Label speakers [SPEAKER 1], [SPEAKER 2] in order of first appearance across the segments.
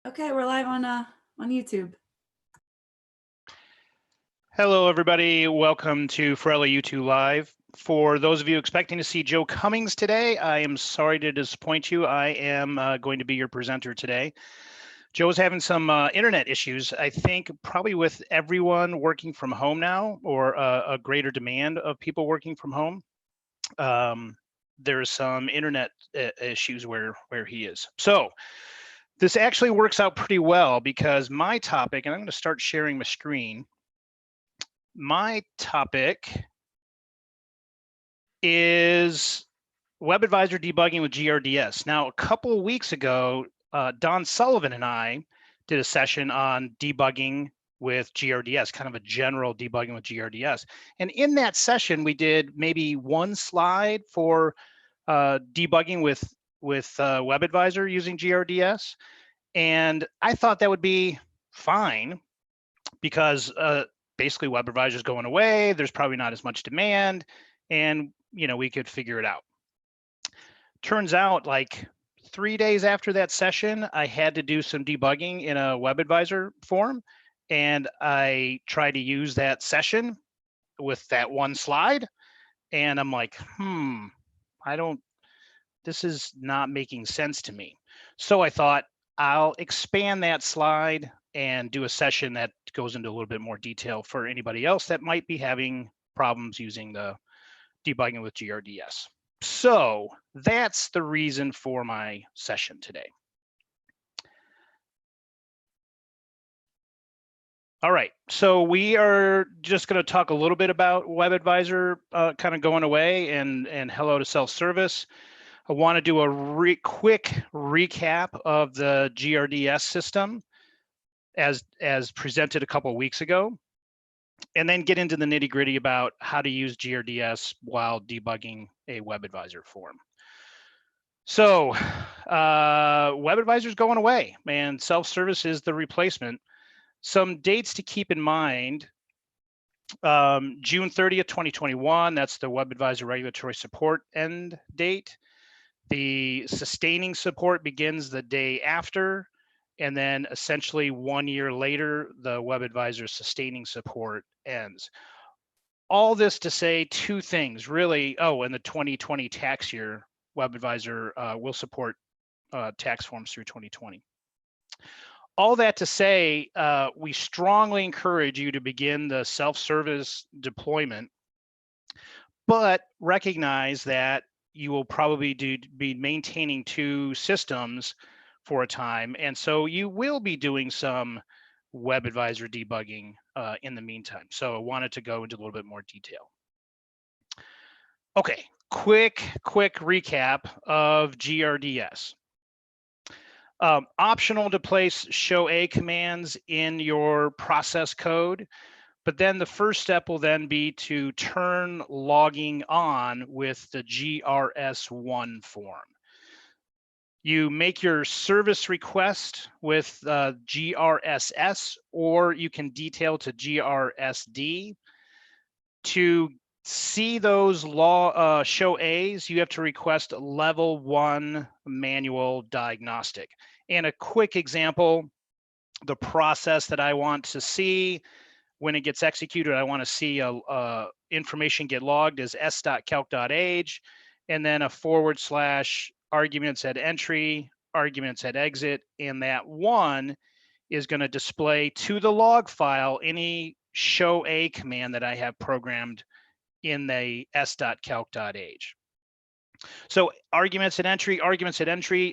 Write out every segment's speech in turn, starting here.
[SPEAKER 1] Okay, we're live on YouTube.
[SPEAKER 2] Hello, everybody. Welcome to Ferrilli YouTube Live. For those of you expecting to see Joe Cummings today, I am sorry to disappoint you. I am going to be your presenter today. Joe's having some internet issues, I think probably with everyone working from home now, or a greater demand of people working from home. There's some internet issues where he is. So this actually works out pretty well because my topic, and I'm going to start sharing my screen. My topic is WebAdvisor debugging with GRDS. Now, a couple of weeks ago, Don Sullivan and I did a session on debugging with GRDS, kind of a general debugging with GRDS. And in that session, we did maybe one slide for debugging with WebAdvisor using GRDS. And I thought that would be fine because basically WebAdvisor is going away. There's probably not as much demand, and we could figure it out. Turns out, like 3 days after that session, I had to do some debugging in a WebAdvisor form, and I tried to use that session with that one slide, and I'm like, this is not making sense to me. So I thought I'll expand that slide and do a session that goes into a little bit more detail for anybody else that might be having problems using the debugging with GRDS. So that's the reason for my session today. All right, so we are just going to talk a little bit about WebAdvisor kind of going away and hello to self-service. I want to do a quick recap of the GRDS system as presented a couple of weeks ago, and then get into the nitty-gritty about how to use GRDS while debugging a WebAdvisor form. So WebAdvisor is going away, and self-service is the replacement. Some dates to keep in mind: June 30th, 2021, that's the WebAdvisor regulatory support end date. The sustaining support begins the day after, and then essentially 1 year later, the WebAdvisor sustaining support ends. All this to say two things, really. Oh, and the 2020 tax year, WebAdvisor will support tax forms through 2020. All that to say, we strongly encourage you to begin the self-service deployment, but recognize that you will probably be maintaining two systems for a time. And so you will be doing some WebAdvisor debugging in the meantime. So I wanted to go into a little bit more detail. Okay, quick recap of GRDS. Optional to place SHOWA commands in your process code, but then the first step will then be to turn logging on with the GRS1 form. You make your service request with GRSS, or you can detail to GRSD. To see those SHOWAs, you have to request level 1 manual diagnostic. And a quick example, the process that I want to see when it gets executed, I want to see information get logged as s.calc.age, and then a / arguments at entry, arguments at exit, and that one is going to display to the log file any SHOWA command that I have programmed in the s.calc.age. So arguments at entry,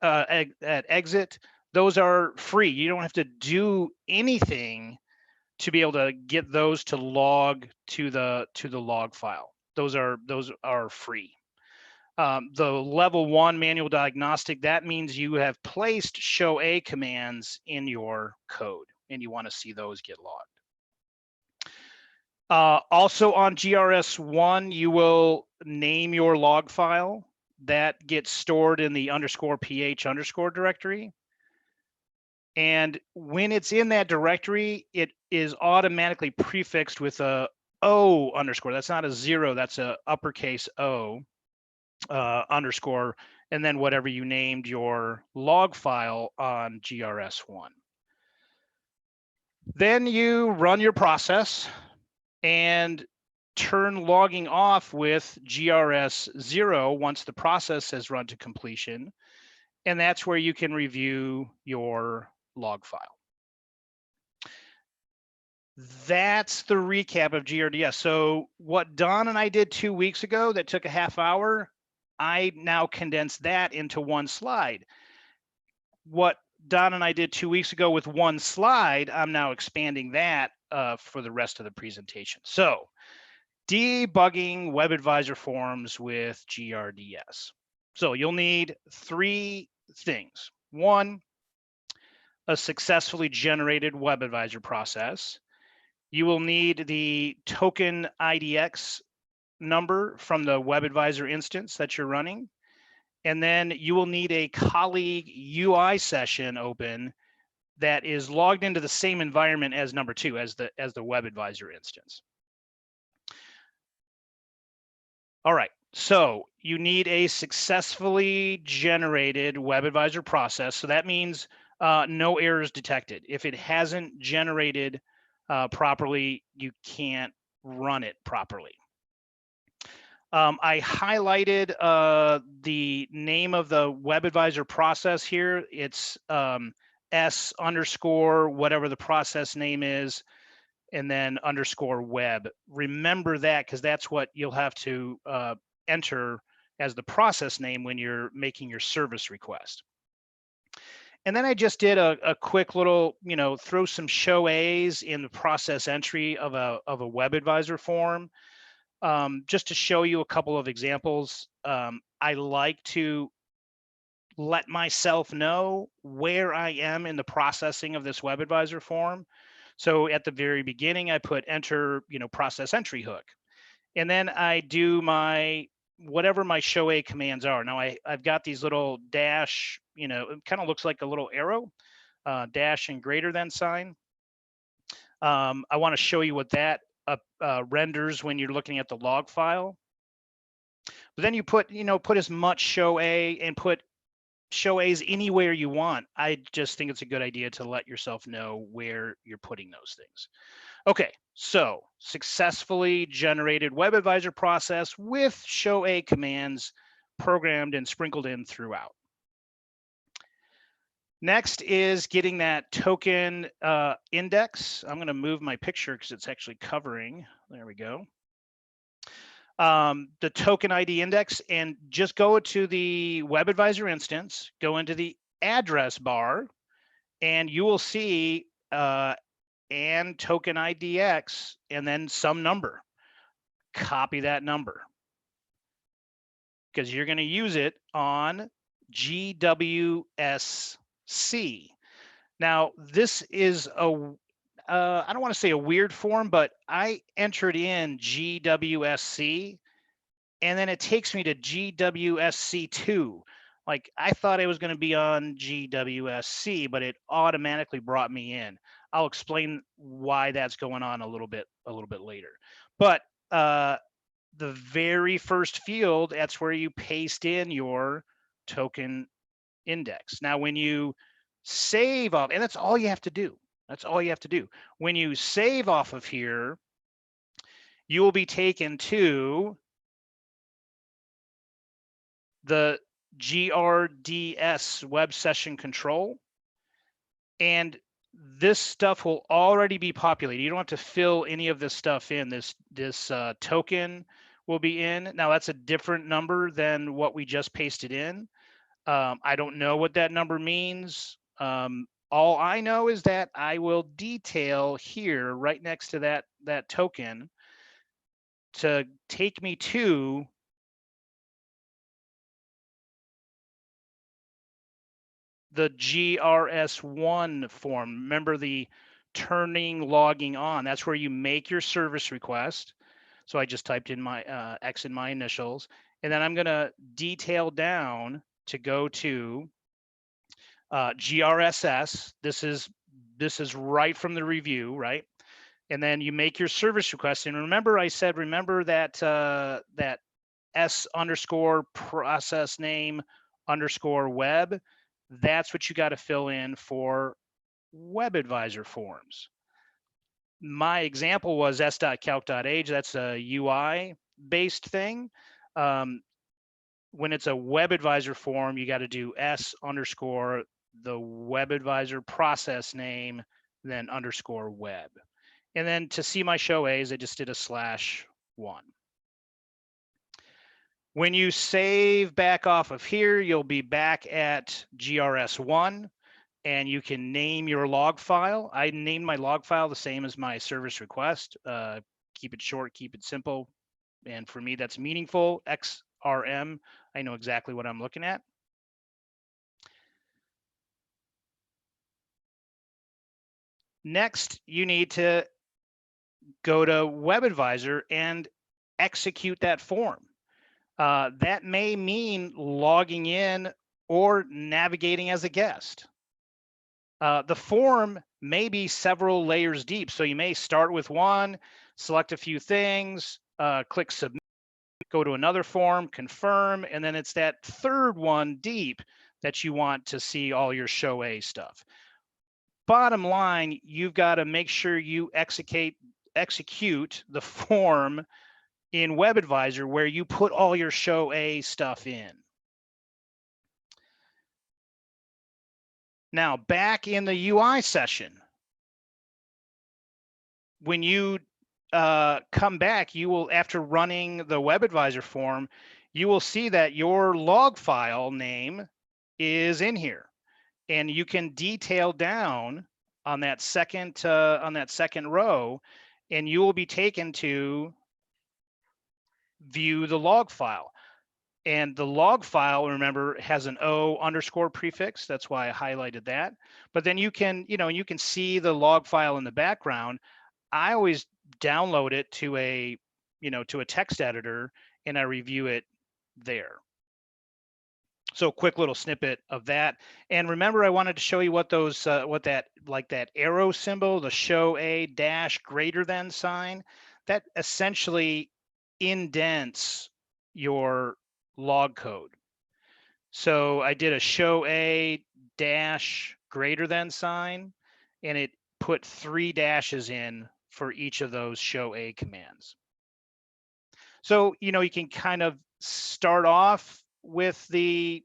[SPEAKER 2] at exit, those are free. You don't have to do anything to be able to get those to log to the log file. Those are free. The level 1 manual diagnostic, that means you have placed SHOWA commands in your code and you want to see those get logged. Also on GRS1, you will name your log file. That gets stored in the _ph_ directory. And when it's in that directory, it is automatically prefixed with a O_. That's not a 0, that's a uppercase O. underscore, and then whatever you named your log file on GRS1. Then you run your process and turn logging off with GRS0 once the process has run to completion. And that's where you can review your log file. That's the recap of GRDS. So what Don and I did 2 weeks ago that took a half hour, I now condensed that into one slide. What Don and I did 2 weeks ago with one slide, I'm now expanding that for the rest of the presentation. So debugging WebAdvisor forms with GRDS. So you'll need 3 things. 1, a successfully generated WebAdvisor process. You will need the TOKENIDX number from the WebAdvisor instance that you're running. And then you will need a colleague UI session open that is logged into the same environment as number 2, as the WebAdvisor instance. All right, so you need a successfully generated WebAdvisor process. So that means no errors detected. If it hasn't generated properly, you can't run it properly. I highlighted the name of the WebAdvisor process here. It's S underscore whatever the process name is, and then underscore web. Remember that, because that's what you'll have to enter as the process name when you're making your service request. And then I just did a quick little, throw some SHOWAs in the process entry of a WebAdvisor form. Just to show you a couple of examples. I like to let myself know where I am in the processing of this WebAdvisor form. So at the very beginning, I put enter, process entry hook. And then I do my, whatever my SHOWA commands are. Now I've got these little dash, it kind of looks like a little arrow, dash and greater than sign. I want to show you what that renders when you're looking at the log file. But then you put as much SHOWA and put SHOWAs anywhere you want. I just think it's a good idea to let yourself know where you're putting those things. Okay, so successfully generated WebAdvisor process with SHOWA commands programmed and sprinkled in throughout. Next is getting that token index. I'm going to move my picture because it's actually covering. There we go. The token ID index, and just go to the WebAdvisor instance, go into the address bar, and you will see and TOKENIDX and then some number. Copy that number because you're going to use it on GWSC. Now, this is a I don't want to say a weird form, but I entered in GWSC and then it takes me to GWSC2. Like I thought it was going to be on GWSC, but it automatically brought me in. I'll explain why that's going on a little bit later. But the very first field, that's where you paste in your token index. Now, when you save off, and that's all you have to do. That's all you have to do. When you save off of here, you will be taken to the GRDS web session control. And this stuff will already be populated. You don't have to fill any of this stuff in. This token will be in. Now that's a different number than what we just pasted in. I don't know what that number means. All I know is that I will detail here right next to that token to take me to the GRS1 form. Remember the turning logging on. That's where you make your service request. So I just typed in my X in my initials, and then I'm going to detail down to go to GRSS. This is right from the review, right? And then you make your service request. And remember, I said, remember that that s_process_name_web. That's what you got to fill in for WebAdvisor forms. My example was s.calc.age. That's a UI based thing. When it's a WebAdvisor form, you got to do s_ the WebAdvisor process name, then _web. And then to see my SHOWAs, I just did a /1. When you save back off of here, you'll be back at GRS1, and you can name your log file. I named my log file the same as my service request. Keep it short, keep it simple. And for me, that's meaningful, XRM. I know exactly what I'm looking at. Next, you need to go to WebAdvisor and execute that form. That may mean logging in or navigating as a guest. The form may be several layers deep. So you may start with one, select a few things, click submit, go to another form, confirm, and then it's that third one deep that you want to see all your SHOWA stuff. Bottom line, you've got to make sure you execute the form in WebAdvisor where you put all your SHOWA stuff in. Now, back in the UI session, when you come back, you will, after running the WebAdvisor form, you will see that your log file name is in here, and you can detail down on that second row, and you will be taken to view the log file. And the log file, remember, has an O_ prefix. That's why I highlighted that. But then you can, you can see the log file in the background. I always download it to a text editor, and I review it there. So quick little snippet of that. And remember, I wanted to show you what those, that arrow symbol, the SHOWA- sign, that essentially indents your log code. So I did a SHOWA- sign, and it put 3 dashes in for each of those SHOWA commands. So, you can kind of start off with the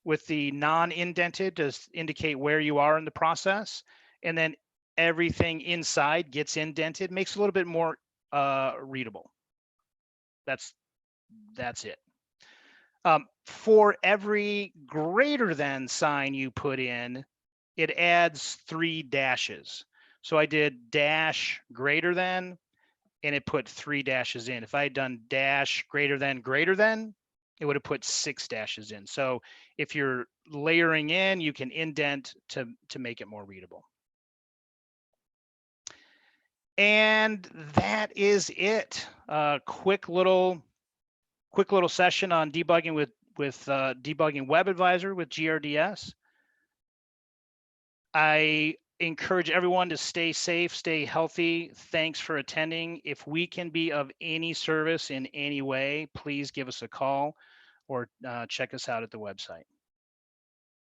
[SPEAKER 2] non-indented to indicate where you are in the process, and then everything inside gets indented, makes it a little bit more readable. That's it. For every greater than sign you put in, it adds 3 dashes. So I did dash greater than, and it put 3 dashes in. If I had done dash greater than, it would have put 6 dashes in. So if you're layering in, you can indent to make it more readable. And that is it. Quick little session on debugging with debugging WebAdvisor with GRDS. I encourage everyone to stay safe, stay healthy. Thanks for attending. If we can be of any service in any way, please give us a call or check us out at the website.